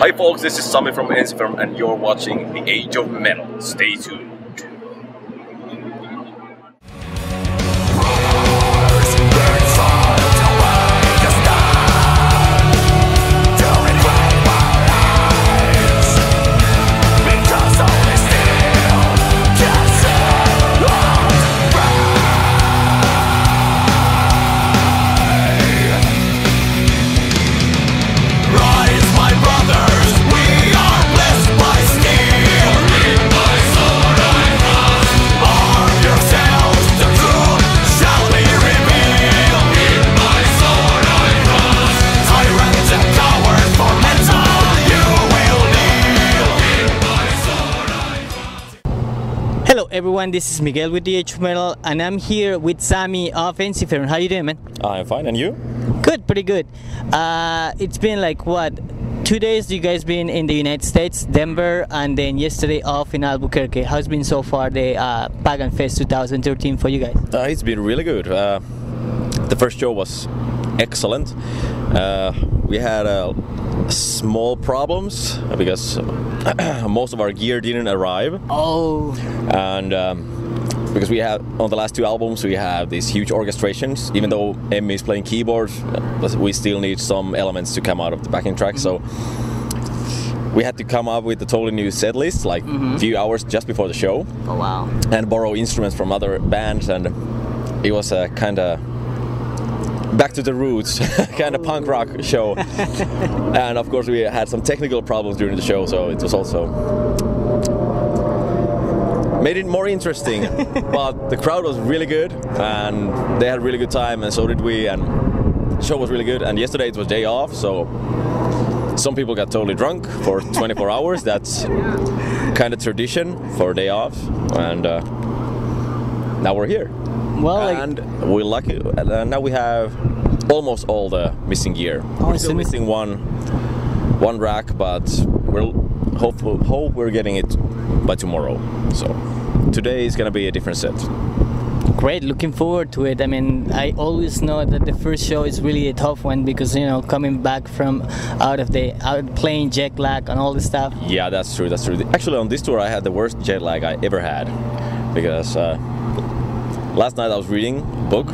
Hi folks, this is Sami from Ensiferum and you're watching The Age of Metal. Stay tuned. Hello everyone, this is Miguel with the Age of Metal and I'm here with Sami of Ensiferum. How you doing, man? I'm fine, and you? Good, pretty good. It's been like what, 2 days you guys been in the United States, Denver, and then yesterday off in Albuquerque. How's been so far the Paganfest 2013 for you guys? It's been really good. The first show was excellent. We had small problems because most of our gear didn't arrive. Oh. And because we had on the last two albums we have these huge orchestrations. Even though Emmy is playing keyboards, we still need some elements to come out of the backing track. So we had to come up with a totally new set list, like a few hours just before the show. Oh wow. And borrow instruments from other bands, and it was a kind of back to the roots kind of punk rock show. And of course we had some technical problems during the show, so it was also made it more interesting. But the crowd was really good and they had a really good time, and so did we, and the show was really good. And yesterday it was day off, so some people got totally drunk for 24 hours. That's kind of tradition for a day off, and now we're here. Well, and we're lucky. Now we have almost all the missing gear. We're still missing one rack, but we'll hope we're getting it by tomorrow. So today is gonna be a different set. Great, looking forward to it. I mean, I always know that the first show is really a tough one because, you know, coming back from out playing Jetlag and all this stuff. Yeah, that's true. That's true. Actually, on this tour, I had the worst jet lag I ever had because last night I was reading a book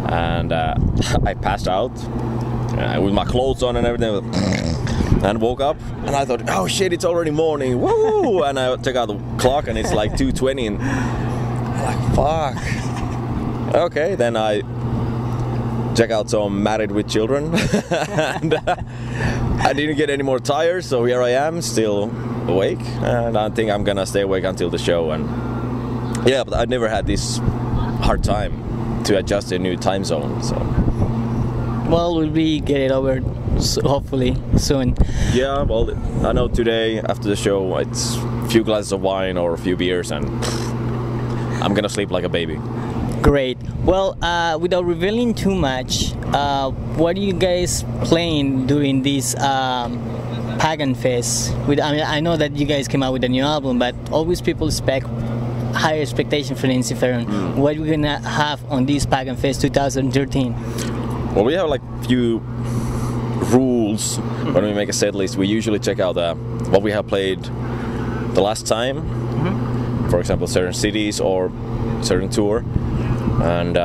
and I passed out with my clothes on and everything, and woke up and I thought, oh shit, it's already morning, woo! And I took out the clock and it's like 2:20 and I'm like, fuck. Okay, then I check out some Married with Children and I didn't get any more tires, so here I am still awake, and I think I'm gonna stay awake until the show. And yeah, but I never had this hard time to adjust to a new time zone, so well, we'll get it over hopefully soon. Yeah, well, I know today after the show it's a few glasses of wine or a few beers and I'm gonna sleep like a baby. Great. Well, without revealing too much, what are you guys playing during this Paganfest? I mean, I know that you guys came out with a new album, but always people expect higher expectation for Ensiferum. What are we gonna have on this Paganfest 2013? Well, we have like few rules when we make a set list. We usually check out what we have played the last time, for example certain cities or certain tour, and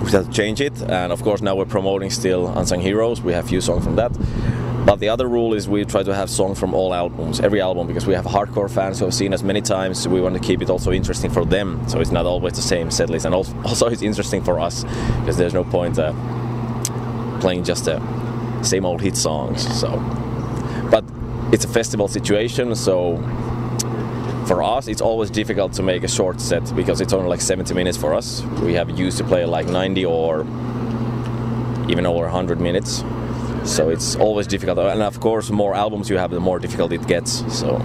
we have to change it. And of course now we're promoting still Unsung Heroes. We have few songs from that. But the other rule is we try to have songs from all albums, every album, because we have hardcore fans who have seen us many times, so we want to keep it also interesting for them, so it's not always the same set list. And also it's interesting for us, because there's no point playing just the same old hit songs. So, but it's a festival situation, so for us it's always difficult to make a short set, because it's only like 70 minutes for us. We have used to play like 90 or even over 100 minutes. So it's always difficult, and of course the more albums you have, the more difficult it gets. So,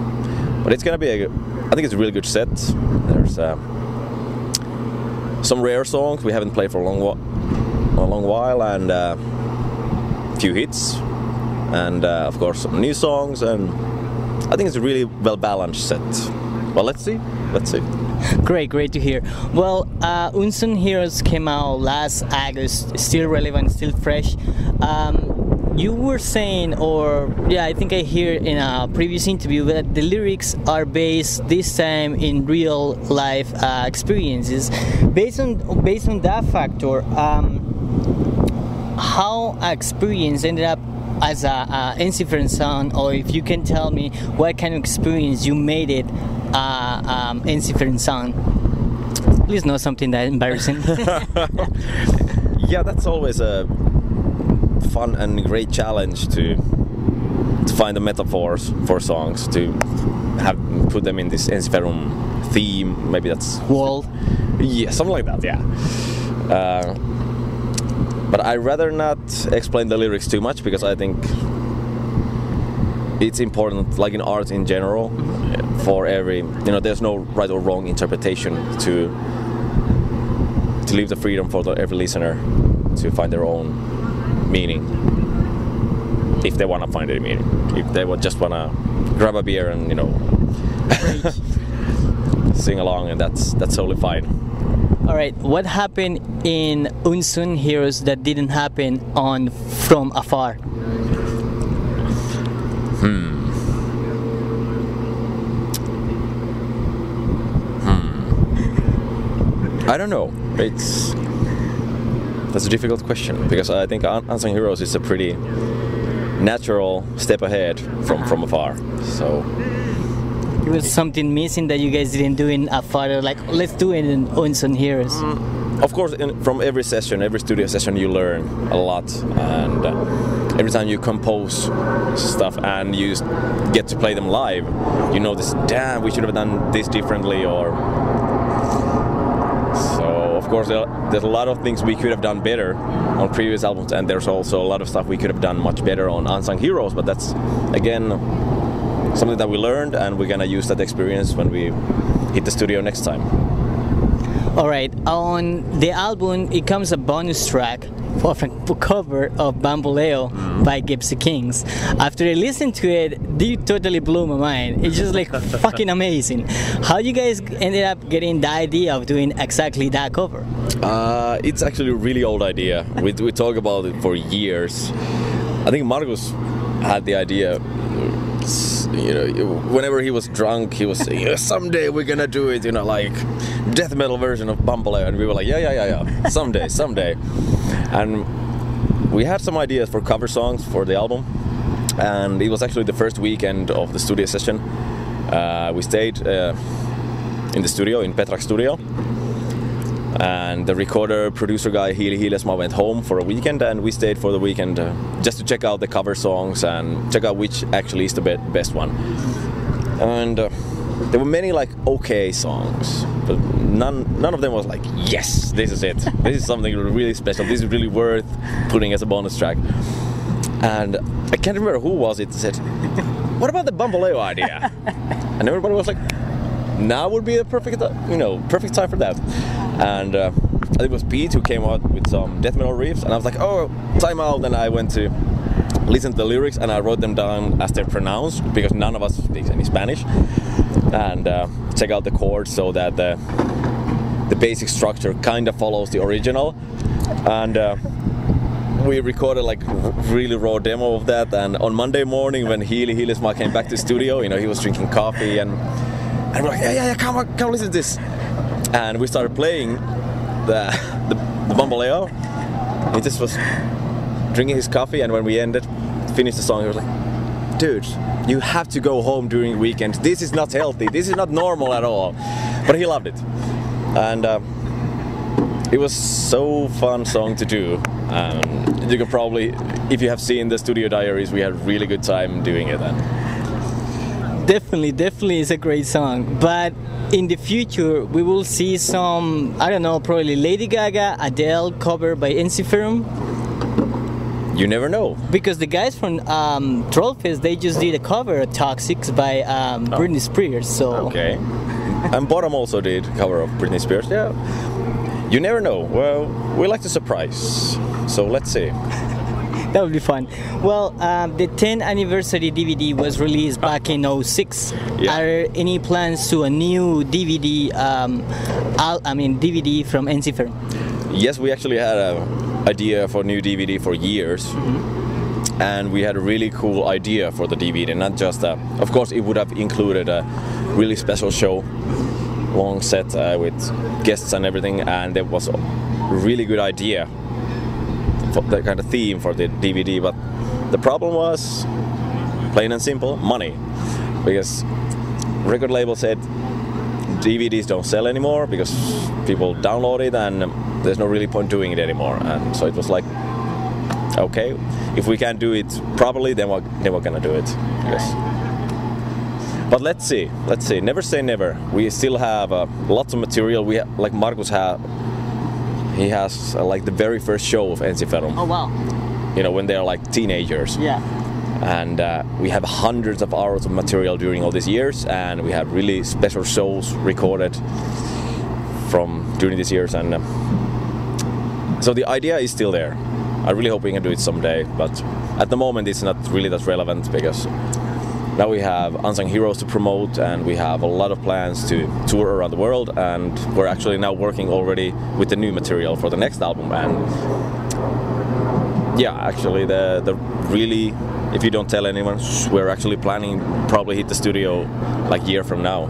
but it's gonna be I think it's a really good set. There's some rare songs we haven't played for a long while, and a few hits, and of course some new songs, and I think it's a really well balanced set. Well, let's see. Great to hear. Well, Unsung Heroes came out last August, still relevant, still fresh. you were saying, or yeah, I think I hear in a previous interview that the lyrics are based this time in real life experiences. Based on that factor, how experience ended up as a Ensiferum song, or if you can tell me what kind of experience you made it Ensiferum song. Please not something that embarrassing. Yeah, that's always a fun and great challenge to find the metaphors for songs, to put them in this Ensiferum theme. Maybe that's world. Yeah, something like that. Yeah. But I'd rather not explain the lyrics too much, because I think it's important, like in art in general, for every, there's no right or wrong interpretation, to leave the freedom for every listener to find their own meaning, if they want to find a meaning. If they just want to grab a beer and sing along, and that's totally fine. All right, what happened in Unsung Heroes that didn't happen on From Afar? I don't know. That's a difficult question, because I think Unsung Heroes is a pretty natural step ahead from Afar. So it was something missing that you guys didn't do in Afar. Like, let's do it in Unsung Heroes. Of course, from every session, every studio session, you learn a lot, and every time you compose stuff and you get to play them live, you notice, damn, we should have done this differently, or so. Of course, there's a lot of things we could have done better on previous albums, and there's also a lot of stuff we could have done much better on Unsung Heroes. But that's, again, something that we learned, and we're gonna use that experience when we hit the studio next time. All right, on the album it comes a bonus track for a cover of Bamboleo by Gypsy Kings. After I listened to it, it totally blew my mind. It's just like fucking amazing. How you guys ended up getting the idea of doing exactly that cover? It's actually a really old idea. We talked about it for years. I think Markus had the idea. Whenever he was drunk, he was saying, someday we're gonna do it, like death metal version of Bamboleo, and we were like, yeah, someday. And we had some ideas for cover songs for the album, and it was actually the first weekend of the studio session. We stayed in the studio, in Petrak's studio, and the recorder producer guy Hiili Hiilesmaa went home for a weekend, and we stayed for the weekend just to check out the cover songs and check out which actually is the best one. And there were many okay songs, but none of them was like, yes, this is it, this is something really special, this is really worth putting as a bonus track. And I can't remember who was it said, what about the Bamboleo idea? And everybody was like, now would be a perfect time for that. And I think it was Pete who came out with some death metal riffs, and I was like, oh, time out. And I went to listen to the lyrics, and I wrote them down as they're pronounced, because none of us speaks any Spanish, and check out the chords so that the basic structure kind of follows the original. And we recorded really raw demo of that, and on Monday morning when Hiili Hiilesmaa came back to the studio, he was drinking coffee, and we're like, yeah, come listen to this. And we started playing the Bamboleo. He just was drinking his coffee, and when we finished the song, he was like, dude, you have to go home during the weekend. This is not healthy. This is not normal at all. But he loved it. And it was so fun song to do. You can probably, if you have seen the studio diaries, we had a really good time doing it then. Definitely is a great song. But in the future, we will see some, I don't know, probably Lady Gaga, Adele cover by Ensiferum. You never know. Because the guys from Trollfest, they just did a cover of Toxics by Britney Spears. So okay. And Bottom also did a cover of Britney Spears. Yeah. You never know. Well, we like to surprise. So let's see. That would be fun. Well, the 10th anniversary DVD was released back in 2006. Yeah. Are there any plans to a new DVD? DVD from Ensiferum? Yes, we actually had an idea for a new DVD for years. and we had a really cool idea for the DVD. Not just of course, it would have included a really special show, long set with guests and everything, and there was a really good idea for the kind of theme for the DVD. But the problem was, plain and simple, money, because record label said DVDs don't sell anymore because people download it and there's no really point doing it anymore. And so it was like, okay, if we can't do it properly, then we're gonna do it. Yes. But let's see. Never say never. We still have lots of material. We like Markus he has like the very first show of Ensiferum. Oh wow! You know, when they're like teenagers. Yeah. And we have hundreds of hours of material during all these years, and we have really special shows recorded from during these years, and so the idea is still there. I really hope we can do it someday, but at the moment it's not really that relevant because now we have Unsung Heroes to promote, and we have a lot of plans to tour around the world, and we're actually now working already with the new material for the next album. And yeah, actually the really, if you don't tell anyone, we're actually planning probably hit the studio like a year from now.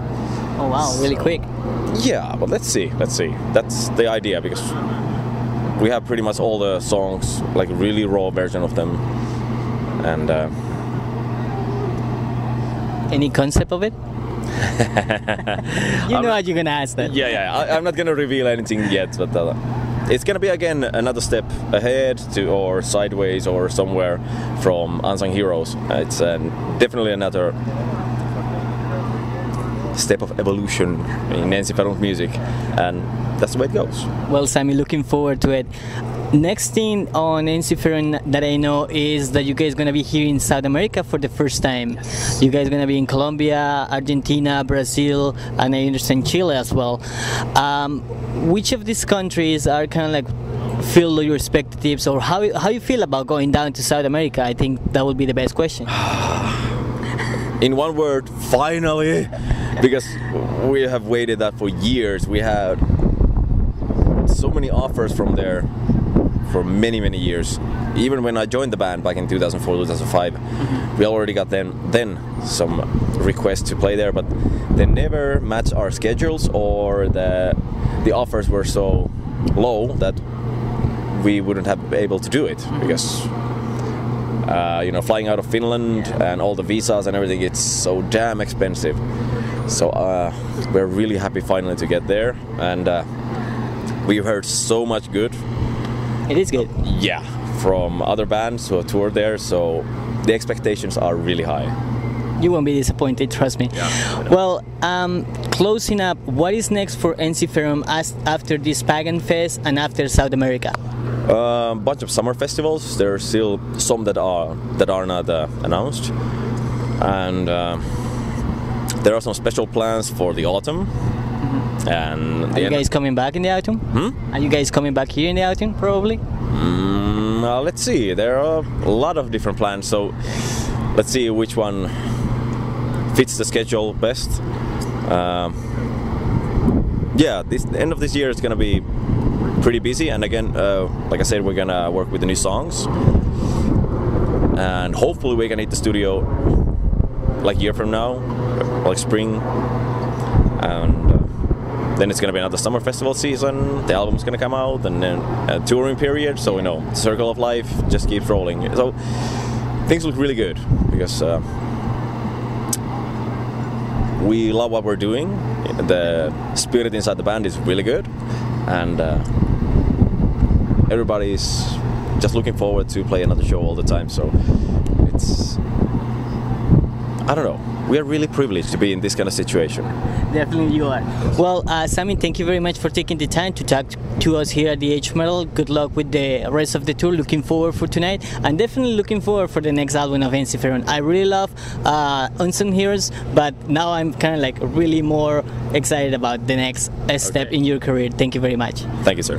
Oh wow, really quick. Yeah, but let's see. That's the idea, because we have pretty much all the songs, like really raw version of them. And any concept of it? You know how you're gonna ask that. I'm not gonna reveal anything yet, but it's gonna be again another step ahead to, or sideways, or somewhere from Unsung Heroes. It's definitely another step of evolution in Ensiferum music, and that's the way it goes. Well, Sami, looking forward to it. Next thing on Ensiferum that I know is that you guys gonna be here in South America for the first time. Yes. You guys gonna be in Colombia, Argentina, Brazil, and I understand Chile as well. Which of these countries are kind of like fill your expectations, or how you feel about going down to South America? I think that would be the best question. In one word, finally, because we have waited that for years. We had so many offers from there for many years. Even when I joined the band back in 2004, 2005, we already got then some requests to play there, but they never matched our schedules, or the offers were so low that we wouldn't have been able to do it, because you know, flying out of Finland and all the visas and everything, it's so damn expensive. So we're really happy finally to get there, and we've heard so much good. It is good. Yeah, from other bands who have toured there, so the expectations are really high. You won't be disappointed, trust me. Yeah. Well, closing up, what is next for Ensiferum after this Paganfest and after South America? A bunch of summer festivals. There are still some that are not announced, and there are some special plans for the autumn. And are you guys coming back in the autumn? Are you guys coming back here in the autumn, probably? Let's see. There are a lot of different plans, so let's see which one fits the schedule best. Yeah, the end of this year is gonna be pretty busy, and again, like I said, we're gonna work with the new songs, and hopefully we can hit the studio like a year from now, like spring, and then it's gonna be another summer festival season. The album's gonna come out, and then a touring period. So you know, circle of life just keeps rolling. So things look really good, because we love what we're doing. The spirit inside the band is really good, and everybody's just looking forward to play another show all the time. So it's, I don't know, we are really privileged to be in this kind of situation. Definitely you are. Well, Sami, thank you very much for taking the time to talk to us here at the H Metal. Good luck with the rest of the tour. Looking forward for tonight, and definitely looking forward for the next album of Ensiferum. I really love Unsung Heroes, but now I'm kind of like really more excited about the next step in your career. Thank you very much. Thank you, sir.